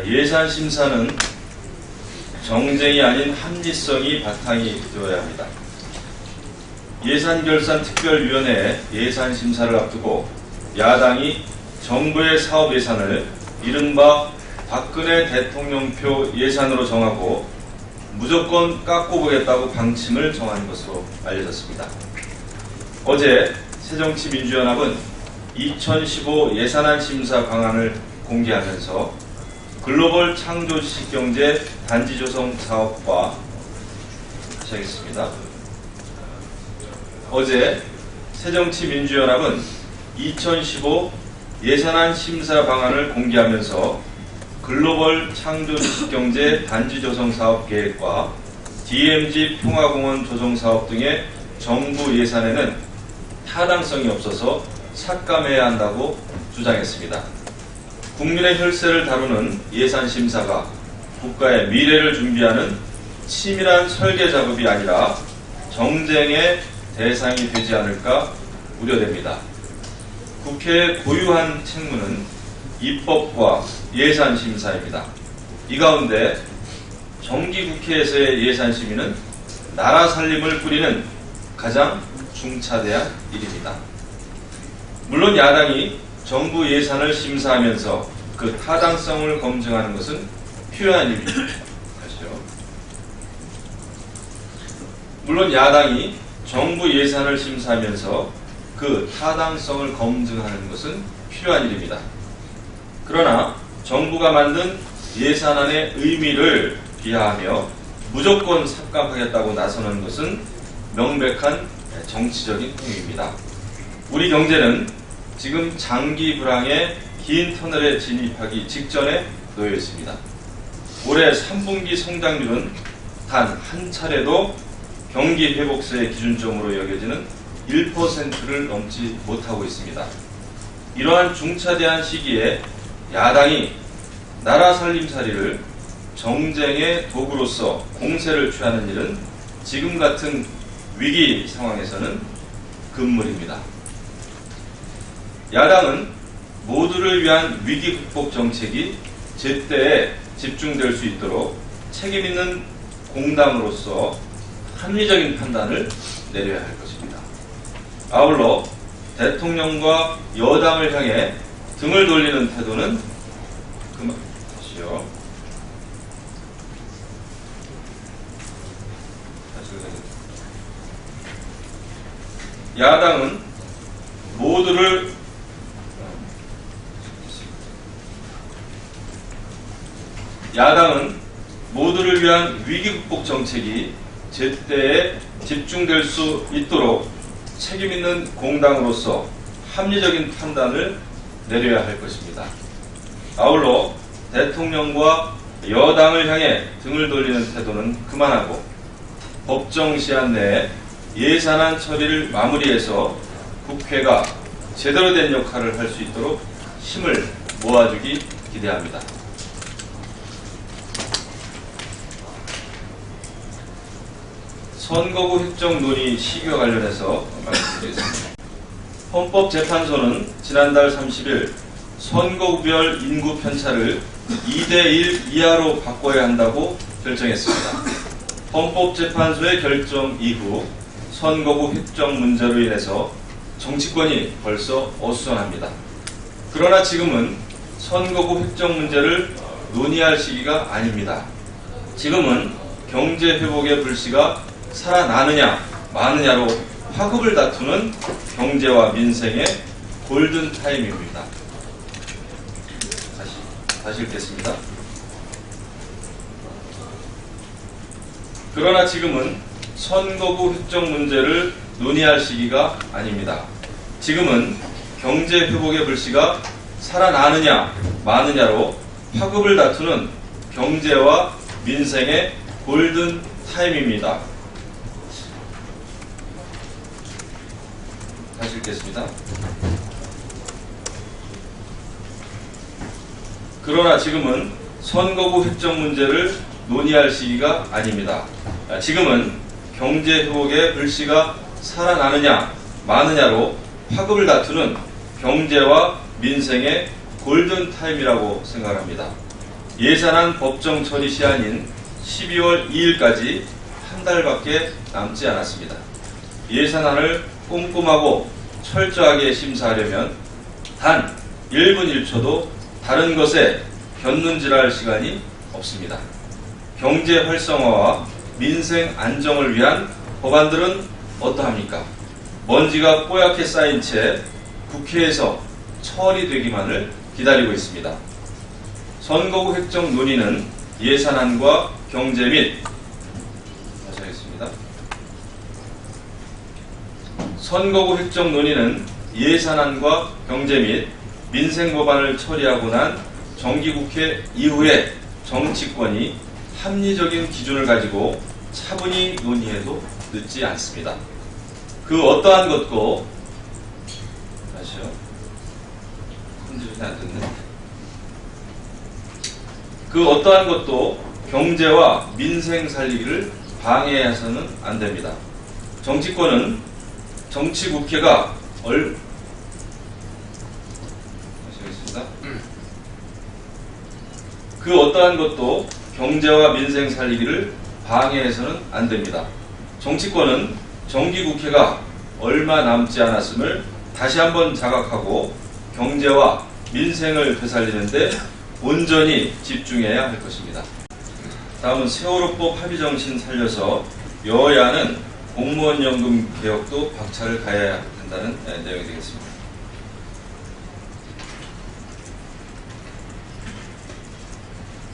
예산 심사는 정쟁이 아닌 합리성이 바탕이 되어야 합니다. 예산결산특별위원회의 예산 심사를 앞두고 야당이 정부의 사업 예산을 이른바 박근혜 대통령표 예산으로 정하고 무조건 깎고 보겠다고 방침을 정한 것으로 알려졌습니다. 어제 새정치민주연합은 2015 예산안 심사 방안을 공개하면서 글로벌 창조주식경제 단지조성 사업과 시작했습니다. 어제 새정치민주연합은 2015 예산안 심사 방안을 공개하면서 글로벌 창조주식경제 단지조성 사업 계획과 DMZ 평화공원 조성 사업 등의 정부 예산에는 타당성이 없어서 삭감해야 한다고 주장했습니다. 국민의 혈세를 다루는 예산 심사가 국가의 미래를 준비하는 치밀한 설계 작업이 아니라 정쟁의 대상이 되지 않을까 우려됩니다. 국회의 고유한 책무는 입법과 예산 심사입니다. 이 가운데 정기국회에서의 예산 심의는 나라 살림을 꾸리는 가장 중차대한 일입니다. 물론 야당이 정부 예산을 심사하면서 그 타당성을 검증하는 것은 필요한 일입니다. 물론 야당이 정부 예산을 심사하면서 그 타당성을 검증하는 것은 필요한 일입니다. 그러나 정부가 만든 예산안의 의미를 비하하며 무조건 삭감하겠다고 나서는 것은 명백한 정치적인 행위입니다. 우리 경제는 지금 장기 불황의 긴 터널에 진입하기 직전에 놓여 있습니다. 올해 3분기 성장률은 단 한 차례도 경기 회복세의 기준점으로 여겨지는 1%를 넘지 못하고 있습니다. 이러한 중차대한 시기에 야당이 나라 살림살이를 정쟁의 도구로서 공세를 취하는 일은 지금 같은 위기 상황에서는 금물입니다. 야당은 모두를 위한 위기 극복 정책이 제때에 집중될 수 있도록 책임있는 공당으로서 합리적인 판단을 내려야 할 것입니다. 아울러 대통령과 여당을 향해 등을 돌리는 태도는 그만하시오. 야당은 모두를 위한 위기 극복 정책이 제때에 집중될 수 있도록 책임있는 공당으로서 합리적인 판단을 내려야 할 것입니다. 아울러 대통령과 여당을 향해 등을 돌리는 태도는 그만하고 법정 시한 내에 예산안 처리를 마무리해서 국회가 제대로 된 역할을 할 수 있도록 힘을 모아주기 기대합니다. 선거구 획정 논의 시기와 관련해서 말씀드리겠습니다. 헌법재판소는 지난달 30일 선거구별 인구 편차를 2대1 이하로 바꿔야 한다고 결정했습니다. 헌법재판소의 결정 이후 선거구 획정 문제로 인해서 정치권이 벌써 어수선합니다. 그러나 지금은 선거구 획정 문제를 논의할 시기가 아닙니다. 지금은 경제 회복의 불씨가 살아나느냐 마느냐로 화급을 다투는 경제와 민생의 골든 타임입니다. 다시 읽겠습니다. 그러나 지금은 선거구 획정 문제를 논의할 시기가 아닙니다. 지금은 경제 회복의 불씨가 살아나느냐 마느냐로 화급을 다투는 경제와 민생의 골든 타임입니다. 다시 읽겠습니다. 그러나 지금은 선거구 획정 문제를 논의할 시기가 아닙니다. 지금은 경제 회복의 불씨가 살아나느냐 마느냐로 화급을 다투는 경제와 민생의 골든 타임이라고 생각합니다. 예산안 법정 처리 시한인 12월 2일까지 한 달밖에 남지 않았습니다. 예산안을 꼼꼼하고 철저하게 심사하려면 단 1분 1초도 다른 것에 견눈질할 시간이 없습니다. 경제 활성화와 민생 안정을 위한 법안들은 어떠합니까? 먼지가 뽀얗게 쌓인 채 국회에서 처리되기만을 기다리고 있습니다. 선거구 획정 논의는 예산안과 경제 및 다시 하겠습니다. 선거구 획정 논의는 예산안과 경제 및 민생 법안을 처리하고 난 정기국회 이후에 정치권이 합리적인 기준을 가지고 차분히 논의해도 늦지 않습니다. 그 어떠한 것도 다시요. 흔들리지 않겠네. 그 어떠한 것도 경제와 민생 살리기를 방해해서는 안 됩니다. 정치권은 정치국회가 그 어떠한 것도 경제와 민생 살리기를 방해해서는 안 됩니다. 정치권은 정기국회가 얼마 남지 않았음을 다시 한번 자각하고 경제와 민생을 되살리는데 온전히 집중해야 할 것입니다. 다음은 세월호법 합의 정신 살려서 여야는 공무원연금 개혁도 박차를 가해야 한다는 내용이 되겠습니다.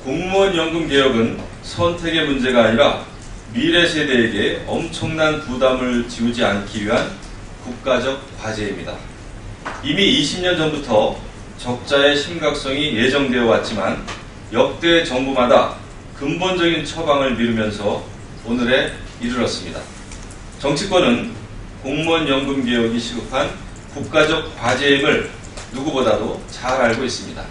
공무원연금 개혁은 선택의 문제가 아니라 미래 세대에게 엄청난 부담을 지우지 않기 위한 국가적 과제입니다. 이미 20년 전부터 적자의 심각성이 예정되어 왔지만 역대 정부마다 근본적인 처방을 미루면서 오늘에 이르렀습니다. 정치권은 공무원연금 개혁이 시급한 국가적 과제임을 누구보다도 잘 알고 있습니다.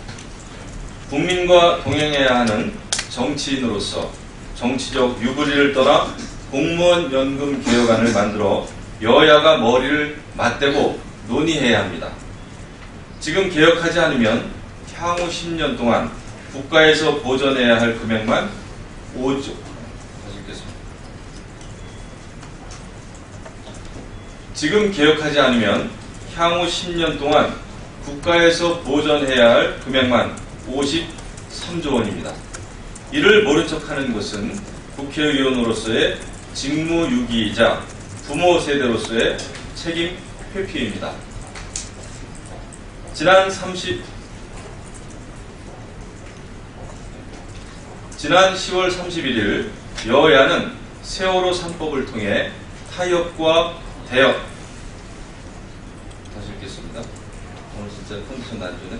국민과 동행해야 하는 정치인으로서 정치적 유불리를 떠나 공무원연금 개혁안을 만들어 여야가 머리를 맞대고 논의해야 합니다. 지금 개혁하지 않으면 향후 10년 동안 국가에서 보전해야 할 금액만 5조 지금 개혁하지 않으면 향후 10년 동안 국가에서 보전해야 할 금액만 53조 원입니다. 이를 모른 척하는 것은 국회의원으로서의 직무유기이자 부모 세대로서의 책임 회피입니다. 지난 10월 31일 여야는 세월호 3법을 통해 타협과 대협 다시 읽겠습니다. 오늘 진짜 컨디션 안 좋네.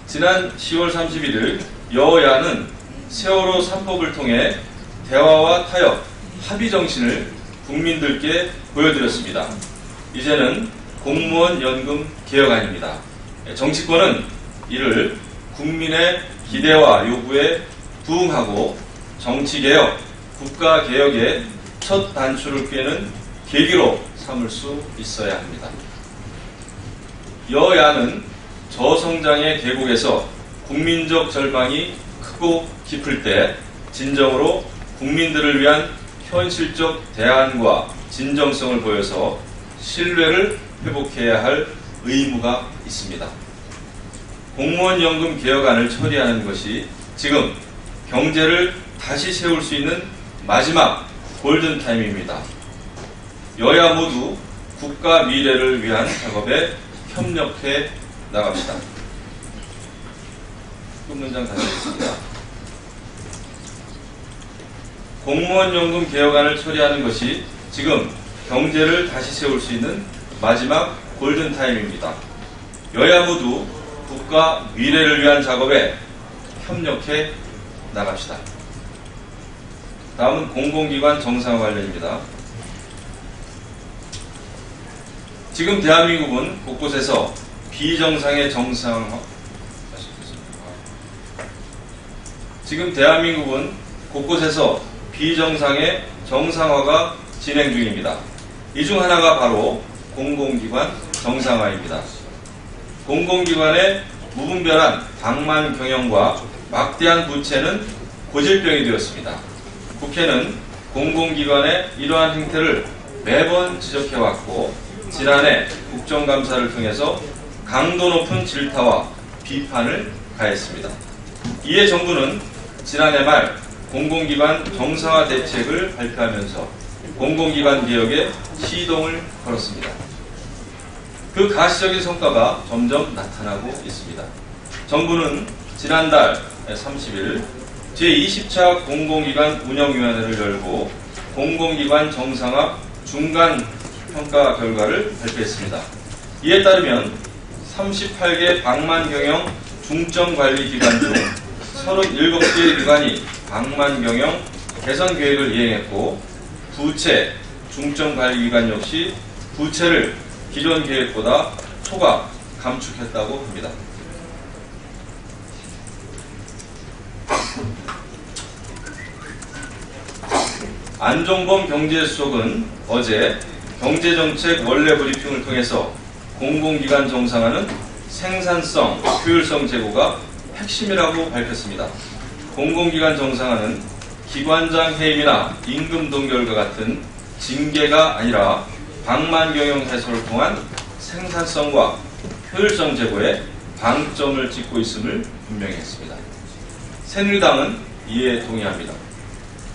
지난 10월 31일 여야는 세월호 3법을 통해 대화와 타협, 합의 정신을 국민들께 보여드렸습니다. 이제는 공무원 연금 개혁안입니다. 정치권은 이를 국민의 기대와 요구에 부응하고 정치개혁, 국가개혁의 첫 단추를 꿰는 계기로 삼을 수 있어야 합니다. 여야는 저성장의 계곡에서 국민적 절망이 크고 깊을 때 진정으로 국민들을 위한 현실적 대안과 진정성을 보여서 신뢰를 회복해야 할 의무가 있습니다. 공무원연금 개혁안을 처리하는 것이 지금 경제를 다시 세울 수 있는 마지막 골든타임입니다. 여야 모두 국가 미래를 위한 작업에 협력해 나갑시다. 끝 문장 다시 하겠습니다. 공무원연금 개혁안을 처리하는 것이 지금 경제를 다시 세울 수 있는 마지막 골든타임입니다. 여야 모두 국가 미래를 위한 작업에 협력해 나갑시다. 다음은 공공기관 정상화 관련입니다. 지금 대한민국은 곳곳에서 비정상의 정상화 지금 대한민국은 곳곳에서 비정상의 정상화가 진행 중입니다. 이 중 하나가 바로 공공기관 정상화입니다. 공공기관의 무분별한 방만 경영과 막대한 부채는 고질병이 되었습니다. 국회는 공공기관의 이러한 행태를 매번 지적해왔고 지난해 국정감사를 통해서 강도 높은 질타와 비판을 가했습니다. 이에 정부는 지난해 말 공공기관 정상화 대책을 발표하면서 공공기관 개혁에 시동을 걸었습니다. 그 가시적인 성과가 점점 나타나고 있습니다. 정부는 지난달 30일 제20차 공공기관 운영위원회를 열고 공공기관 정상화 중간 평가 결과를 발표했습니다. 이에 따르면 38개 방만경영 중점관리기관 중 37개 기관이 방만경영 개선 계획을 이행했고 부채 중점관리기관 역시 부채를 기존 계획보다 초과 감축했다고 합니다. 안종범 경제수석은 어제 경제정책 원래 브리핑을 통해서 공공기관 정상화는 생산성, 효율성 제고가 핵심이라고 밝혔습니다. 공공기관 정상화는 기관장 해임이나 임금 동결과 같은 징계가 아니라 방만경영 해소를 통한 생산성과 효율성 제고에 방점을 찍고 있음을 분명히 했습니다. 새누리당은 이에 동의합니다.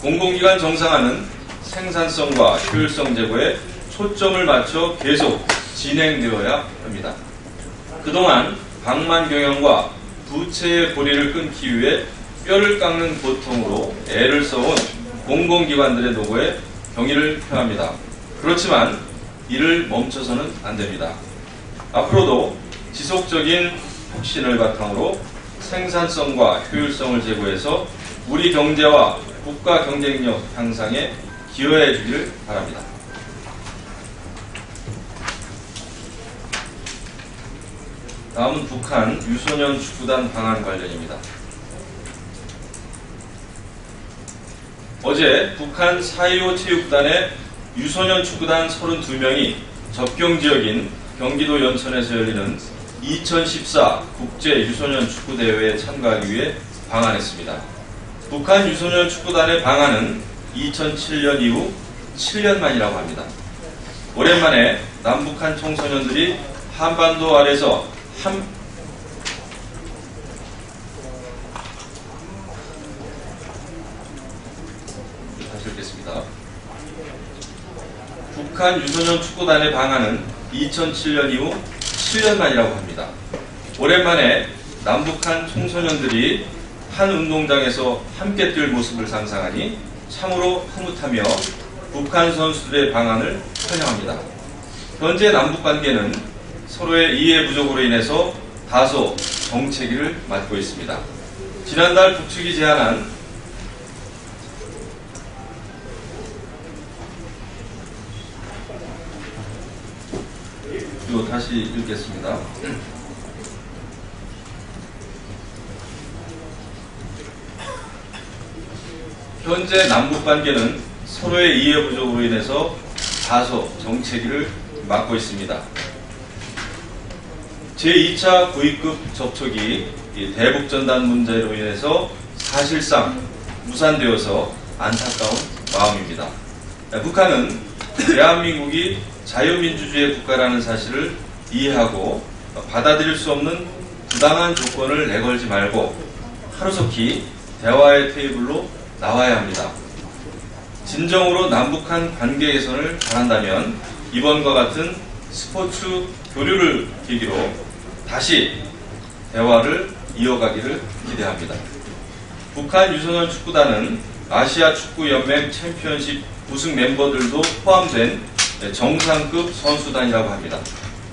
공공기관 정상화는 생산성과 효율성 제고에 초점을 맞춰 계속 진행되어야 합니다. 그동안 방만경영과 부채의 고리를 끊기 위해 뼈를 깎는 고통으로 애를 써온 공공기관들의 노고에 경의를 표합니다. 그렇지만 이를 멈춰서는 안 됩니다. 앞으로도 지속적인 혁신을 바탕으로 생산성과 효율성을 제고해서 우리 경제와 국가 경쟁력 향상에 기여해 주기를 바랍니다. 다음은 북한 유소년 축구단 방한 관련입니다. 어제 북한 4.25 체육단의 유소년 축구단 32명이 접경지역인 경기도 연천에서 열리는 2014 국제 유소년 축구대회에 참가하기 위해 방한했습니다. 북한 유소년 축구단의 방한은 2007년 이후 7년 만이라고 합니다. 오랜만에 남북한 청소년들이 한반도 아래서 다시 읽겠습니다. 북한 유소년 축구단의 방한은 2007년 이후 7년 만이라고 합니다. 오랜만에 남북한 청소년들이 한 운동장에서 함께 뛸 모습을 상상하니 참으로 흐뭇하며 북한 선수들의 방한을 환영합니다. 현재 남북관계는 서로의 이해 부족으로 인해서 다소 정체기를 맞고 있습니다. 지난달 북측이 제안한 다시 읽겠습니다. 현재 남북관계는 서로의 이해 부족으로 인해서 다소 정체기를 맞고 있습니다. 제2차 고위급 접촉이 대북전단 문제로 인해서 사실상 무산되어서 안타까운 마음입니다. 북한은 대한민국이 자유민주주의 국가라는 사실을 이해하고 받아들일 수 없는 부당한 조건을 내걸지 말고 하루속히 대화의 테이블로 나와야 합니다. 진정으로 남북한 관계 개선을 바란다면 이번과 같은 스포츠 교류를 계기로 다시 대화를 이어가기를 기대합니다. 북한 유소년 축구단은 아시아 축구연맹 챔피언십 우승 멤버들도 포함된 정상급 선수단이라고 합니다.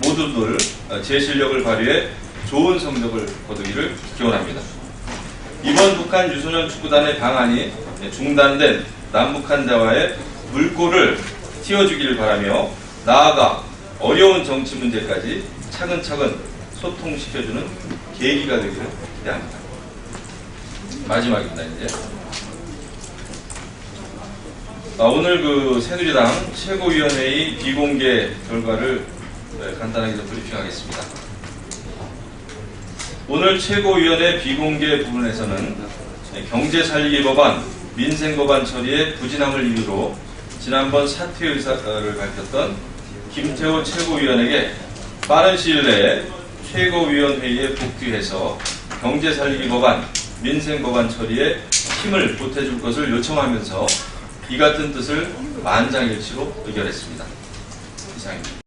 모두들 제 실력을 발휘해 좋은 성적을 거두기를 기원합니다. 이번 북한 유소년 축구단의 방한이 중단된 남북한 대화에 물꼬를 틔워주기를 바라며 나아가 어려운 정치 문제까지 차근차근 소통시켜주는 계기가 되기를 기대합니다. 마지막입니다. 이제 오늘 그 새누리당 최고위원회의 비공개 결과를 간단하게 좀 브리핑하겠습니다. 오늘 최고위원회 비공개 부분에서는 경제살리기 법안, 민생법안 처리의 부진함을 이유로 지난번 사퇴 의사를 밝혔던 김태호 최고위원에게 빠른 시일 내에 최고위원회의에 복귀해서 경제살리기 법안, 민생법안 처리에 힘을 보태줄 것을 요청하면서 이 같은 뜻을 만장일치로 의결했습니다. 이상입니다.